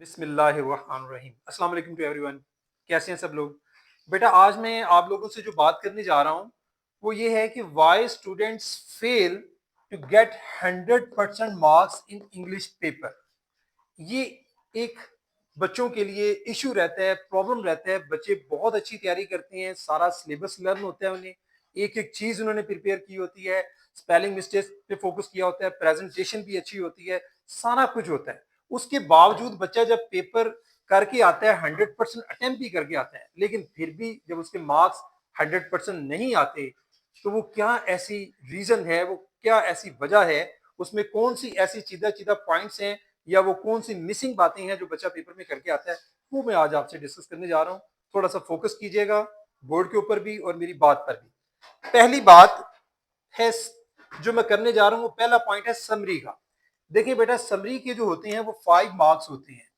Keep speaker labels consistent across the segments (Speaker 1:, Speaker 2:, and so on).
Speaker 1: बिस्मिल्लाहिर्रहमानिर्रहीम। अस्सलाम वालेकुम टू एवरीवन। कैसे हैं सब लोग? बेटा आज मैं आप लोगों से जो बात करने जा रहा हूँ वो ये है कि why students fail to get 100% marks in English paper. ये एक बच्चों के लिए इशू रहता है, प्रॉब्लम रहता है। बच्चे बहुत अच्छी तैयारी करते हैं, सारा सिलेबस लर्न होता है उन्हें, एक एक चीज उन्होंने प्रिपेयर की होती है, स्पेलिंग मिस्टेक्स पे फोकस किया होता है, प्रेजेंटेशन भी अच्छी होती है, सारा कुछ होता है। उसके बावजूद बच्चा जब पेपर करके आता है, 100% अटेम्प्ट भी करके आता है, लेकिन फिर भी जब उसके मार्क्स 100% नहीं आते तो वो क्या ऐसी रीजन है, वो क्या ऐसी वजह है, उसमें कौन सी ऐसी सीधा सीधा पॉइंट्स हैं या वो कौन सी मिसिंग बातें हैं जो बच्चा पेपर में करके आता है, वो मैं आज आपसे डिस्कस करने जा रहा हूँ। थोड़ा सा फोकस कीजिएगा बोर्ड के ऊपर भी और मेरी बात पर भी। पहली बात है जो मैं करने जा रहा हूँ, वो पहला पॉइंट है समरी का। देखिए बेटा, समरी के जो होते हैं वो 5 मार्क्स होते हैं।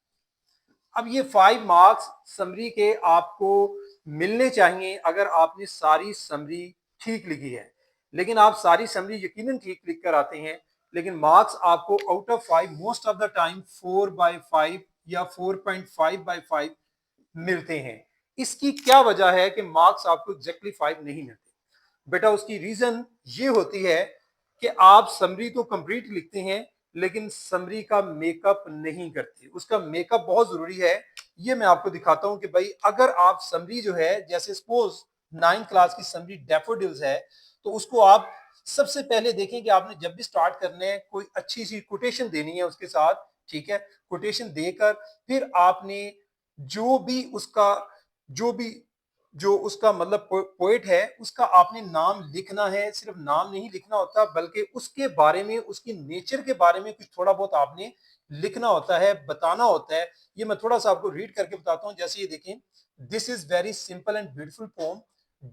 Speaker 1: अब ये 5 मार्क्स समरी के आपको मिलने चाहिए अगर आपने सारी समरी ठीक लिखी है। लेकिन आप सारी समरी यकीनन ठीक लिख कर आते हैं, लेकिन मार्क्स आपको out of 5 most of the time 4/5 या 4.5/5 मिलते हैं। इसकी क्या वजह है कि मार्क्स आपको एग्जैक्टली 5 नहीं मिलते? बेटा उसकी रीजन ये होती है कि आप समरी तो कंप्लीट लिखते हैं लेकिन समरी का मेकअप नहीं करते। उसका मेकअप बहुत जरूरी है। ये मैं आपको दिखाता हूं कि भाई अगर आप समरी जो है, जैसे सपोज 9th क्लास की समरी डैफोडिल्स है, तो उसको आप सबसे पहले देखें कि आपने जब भी स्टार्ट करने है कोई अच्छी सी कोटेशन देनी है उसके साथ। ठीक है, कोटेशन देकर फिर आपने जो भी उसका जो भी जो उसका मतलब पोएट है उसका आपने नाम लिखना है। सिर्फ नाम नहीं लिखना होता बल्कि उसके बारे में, उसकी नेचर के बारे में कुछ थोड़ा बहुत आपने लिखना होता है, बताना होता है। ये मैं थोड़ा सा आपको रीड करके बताता हूँ। जैसे ये देखें, this is very simple and beautiful poem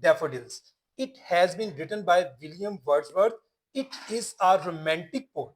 Speaker 1: daffodils. It has been written by William Wordsworth. It is a romantic poem.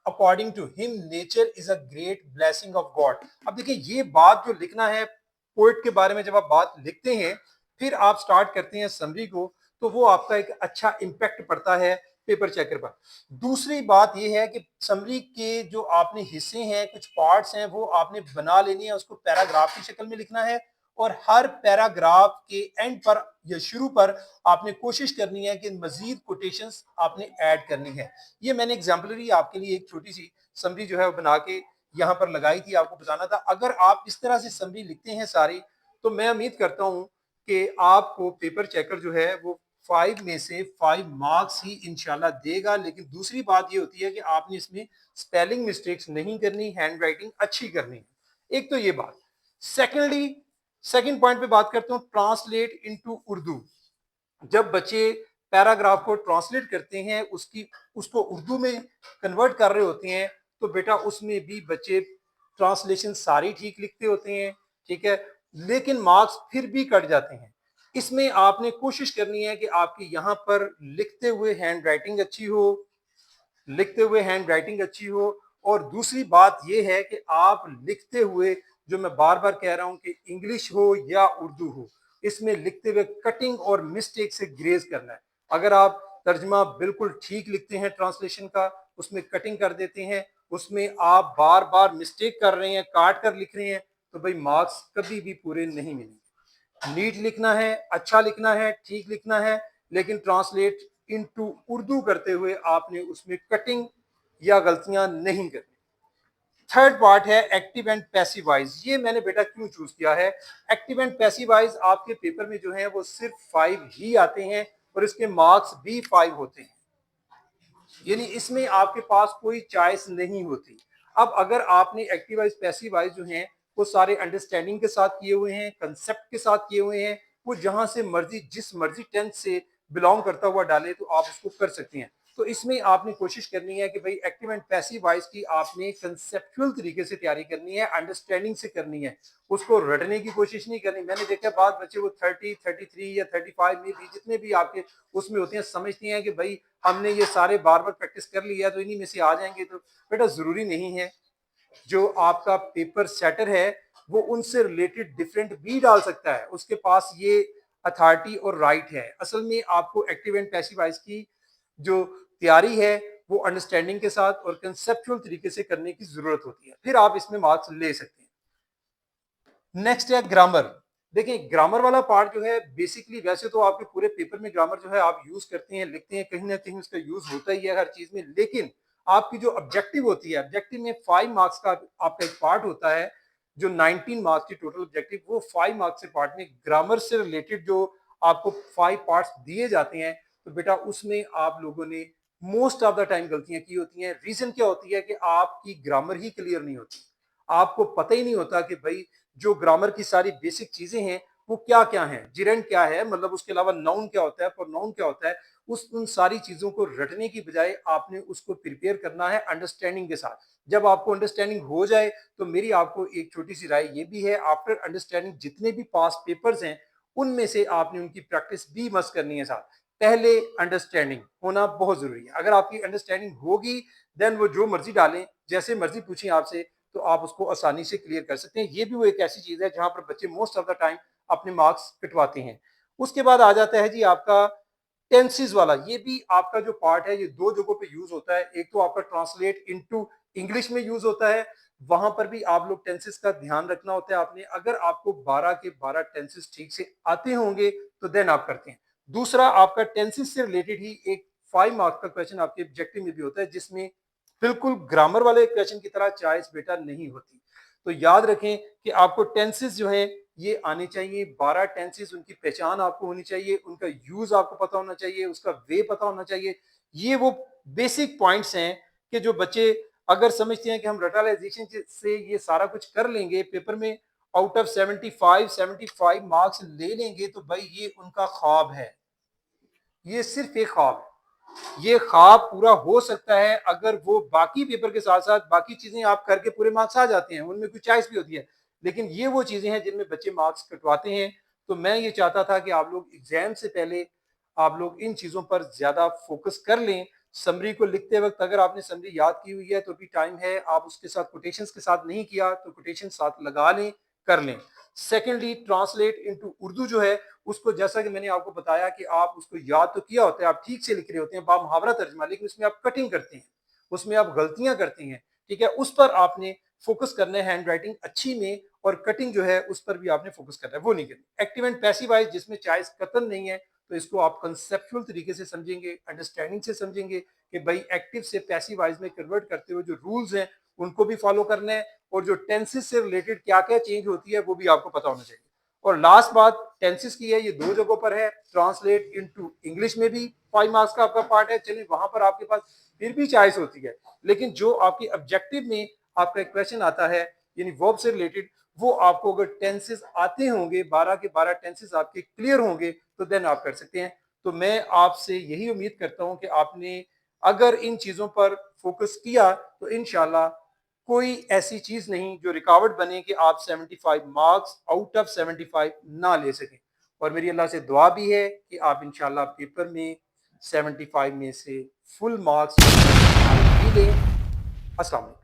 Speaker 1: According to him nature is a great blessing of God. अब देखिए, ये बात जो लिखना है पोएट के बारे में, जब आप बात लिखते हैं फिर आप स्टार्ट करते हैं समरी को, तो वो आपका एक अच्छा इंपैक्ट पड़ता है पेपर चेकर पर। दूसरी बात यह है कि समरी के जो आपने हिस्से हैं, कुछ पार्ट्स हैं, वो आपने बना लेनी है, उसको पैराग्राफ की शक्ल में लिखना है। और हर पैराग्राफ के एंड पर या शुरू पर आपने कोशिश करनी है कि मजीद कोटेशंस आपने ऐड करनी है। ये मैंने एग्जाम्पलरी आपके लिए एक छोटी सी समरी जो है वो बना के यहाँ पर लगाई थी, आपको बताना था। अगर आप इस तरह से समरी लिखते हैं सारी, तो मैं उम्मीद करता हूँ कि आपको पेपर चेकर जो है वो 5 में से 5 मार्क्स ही इंशाल्लाह देगा। लेकिन दूसरी बात ये होती है कि आपने इसमें स्पेलिंग मिस्टेक्स नहीं करनी, हैंड राइटिंग अच्छी करनी है। एक तो ये बात। सेकेंडली, सेकेंड पॉइंट पे बात करता हूँ, ट्रांसलेट इनटू उर्दू। जब बच्चे पैराग्राफ को ट्रांसलेट करते हैं, उसको उर्दू में कन्वर्ट कर रहे होते हैं, तो बेटा उसमें भी बच्चे ट्रांसलेशन सारी ठीक लिखते होते हैं। ठीक है, लेकिन मार्क्स फिर भी कट जाते हैं। इसमें आपने कोशिश करनी है कि आपकी यहाँ पर लिखते हुए हैंड राइटिंग अच्छी हो, लिखते हुए हैंड राइटिंग अच्छी हो। और दूसरी बात यह है कि आप लिखते हुए, जो मैं बार बार कह रहा हूं कि इंग्लिश हो या उर्दू हो, इसमें लिखते हुए कटिंग और मिस्टेक से ग्रेज करना है। अगर आप तर्जमा बिल्कुल ठीक लिखते हैं ट्रांसलेशन का, उसमें कटिंग कर देते हैं, उसमें आप बार बार मिस्टेक कर रहे हैं, काट कर लिख रहे हैं, तो भाई मार्क्स कभी भी पूरे नहीं मिलेंगे। नीट लिखना है, अच्छा लिखना है, ठीक लिखना है, लेकिन ट्रांसलेट इनटू उर्दू करते हुए आपने उसमें कटिंग या गलतियां नहीं करनी। थर्ड पार्ट है एक्टिव एंड पैसिवाइज। ये मैंने बेटा क्यों चूज किया है? एक्टिव एंड पैसिवाइज आपके पेपर में जो है वो सिर्फ 5 ही आते हैं और इसके मार्क्स भी 5 होते हैं, यानी इसमें आपके पास कोई चॉइस नहीं होती। अब अगर आपने एक्टिवाइज पैसिवाइज जो हैं वो सारे अंडरस्टैंडिंग के साथ किए हुए हैं, कंसेप्ट के साथ किए हुए हैं, वो जहां से मर्जी जिस मर्जी टेंस से बिलोंग करता हुआ डाले तो आप उसको कर सकते हैं। तो इसमें आपने कोशिश करनी है कि भाई एक्टिव एंड पैसिव वॉइस की आपने कंसेप्चुअल तरीके से तैयारी करनी है, अंडरस्टैंडिंग से करनी है, उसको रटने की कोशिश नहीं करनी। मैंने देखा बाद बच्चे वो 30, 33 या 35 में भी जितने भी आपके उसमें होते हैं, समझते हैं कि भाई हमने ये सारे बार बार प्रैक्टिस कर लिया तो इन्हीं में से आ जाएंगे। तो बेटा जरूरी नहीं है। जो आपका पेपर सेटर है वो उनसे रिलेटेड डिफरेंट भी डाल सकता है, उसके पास ये अथॉरिटी और राइट है। असल में आपको एक्टिव एंड पैसिव वॉइस की जो तैयारी है वो अंडरस्टैंडिंग के साथ और कंसेप्चुअल तरीके से करने की जरूरत होती है, फिर आप इसमें मार्क्स ले सकते हैं। नेक्स्ट है ग्रामर। देखिए ग्रामर वाला पार्ट जो है बेसिकली वैसे तो आपके पूरे पेपर में ग्रामर जो है आप यूज करते हैं, लिखते हैं, कहीं ना कहीं उसका यूज होता ही है हर चीज में, लेकिन आपकी जो ऑब्जेक्टिव होती है, ऑब्जेक्टिव में 5 मार्क्स का आपका एक पार्ट होता है, जो 19 मार्क्स की टोटल ऑब्जेक्टिव, वो 5 मार्क्स के पार्ट में ग्रामर से रिलेटेड जो आपको 5 पार्ट्स दिए जाते हैं, तो बेटा उसमें आप लोगों ने मोस्ट ऑफ द टाइम गलतियां की होती हैं। रीजन क्या होती है कि आपकी ग्रामर ही क्लियर नहीं होती, आपको पता ही नहीं होता कि भाई जो ग्रामर की सारी बेसिक चीजें हैं वो क्या क्या हैं, जिरेंड क्या है, मतलब उसके अलावा नाउन क्या होता है, प्रोनाउन क्या होता है, उस उन सारी चीजों को रटने की बजाय आपने उसको प्रिपेयर करना है अंडरस्टैंडिंग के साथ। जब आपको अंडरस्टैंडिंग हो जाए तो मेरी आपको एक छोटी सी राय ये भी है, आफ्टर अंडरस्टैंडिंग जितने भी पास पेपर्स हैं उनमें से आपने उनकी प्रैक्टिस भी मस्ट करनी है साथ। पहले अंडरस्टैंडिंग होना बहुत जरूरी है। अगर आपकी अंडरस्टैंडिंग होगी देन वो जो मर्जी डालें, जैसे मर्जी पूछें आपसे, तो आप उसको आसानी से क्लियर कर सकते हैं। ये भी वो एक ऐसी चीज है जहां पर बच्चे मोस्ट ऑफ द टाइम अपने मार्क्स कटवाते हैं। उसके बाद आ जाता है जी आपका टेंसेस वाला। ये भी आपका जो पार्ट है ये दो जगहों पे यूज होता है। एक तो आपका ट्रांसलेट इनटू इंग्लिश में यूज होता है, वहां पर भी आप लोग टेंसेस का ध्यान रखना होता है आपने। अगर आपको 12 के 12 टेंसेस ठीक से आते होंगे तो देन आप करते हैं। दूसरा आपका टेंसेस से रिलेटेड ही एक 5 मार्क्स का क्वेश्चन आपके ऑब्जेक्टिव में भी होता है, जिसमें बिल्कुल ग्रामर वाले क्वेश्चन की तरह चॉइस बेटा नहीं होती। तो याद रखें कि आपको टेंसेस जो है ये आने चाहिए, 12 टेंसेस, उनकी पहचान आपको होनी चाहिए, उनका यूज आपको पता होना चाहिए, उसका वे पता होना चाहिए। ये वो बेसिक पॉइंट्स हैं कि जो बच्चे अगर समझते हैं कि हम रटालाइजेशन से ये सारा कुछ कर लेंगे, पेपर में आउट ऑफ 75 मार्क्स ले लेंगे, तो भाई ये उनका ख्वाब है, ये सिर्फ एक ख्वाब है। ये ख्वाब पूरा हो सकता है अगर वो बाकी पेपर के साथ साथ बाकी चीजें आप करके पूरे मार्क्स आ जाते हैं, उनमें कुछ चॉइस भी होती है, लेकिन ये वो चीजें हैं जिनमें बच्चे मार्क्स कटवाते हैं। तो मैं ये चाहता था कि आप लोग एग्जाम से पहले आप लोग इन चीजों पर ज्यादा फोकस कर लें। समरी को लिखते वक्त अगर आपने समरी याद की हुई है तो भी टाइम है, आप उसके साथ कोटेशंस के साथ नहीं किया तो कोटेशन साथ लगा लें, कर लें। सेकेंडली ट्रांसलेट इनटू उर्दू जो है उसको, जैसा कि मैंने आपको बताया कि आप उसको याद तो किया होता है, आप ठीक से लिख रहे होते हैं बा मुहावरा तर्जमा, लेकिन उसमें आप कटिंग करते हैं, उसमें आप गलतियां करते हैं, ठीक है, उस पर आपने फोकस करना है। हैंड राइटिंग अच्छी में और कटिंग जो है उस पर भी आपने फोकस करना है, वो नहीं करनी। एक्टिव एंड पैसिव वाइज जिसमें चॉइस कतन नहीं है, तो इसको आप कंसेप्चुअल तरीके से समझेंगे, अंडरस्टैंडिंग से समझेंगे कि भाई एक्टिव से पैसिव वाइज में कन्वर्ट करते हुए जो रूल्स हैं उनको भी फॉलो करना है, और जो टेंसेस से रिलेटेड क्या क्या चेंज होती है वो भी आपको पता होना चाहिए। और लास्ट बात टेंसेस की है, ये दो जगहों पर है, ट्रांसलेट इनटू इंग्लिश में भी 5 मार्क्स का आपका पार्ट है, चलिए वहां पर आपके पास फिर भी चॉइस होती है, लेकिन जो आपके ऑब्जेक्टिव में आपका एक क्वेश्चन आता है यानी वर्ब से रिलेटेड, वो आपको अगर टेंसेस आते होंगे, 12 के 12 टेंसेस आपके क्लियर होंगे, तो देन आप कर सकते हैं। तो मैं आपसे यही उम्मीद करता हूं कि आपने अगर इन चीजों पर फोकस किया तो इंशाल्लाह कोई ऐसी चीज नहीं जो रुकावट बने कि आप 75 मार्क्स आउट ऑफ 75 ना ले सकें। और मेरी अल्लाह से दुआ भी है कि आप इंशाल्लाह पेपर में 75 में से फुल मार्क्स भी लें। अस्सलाम वालेकुम।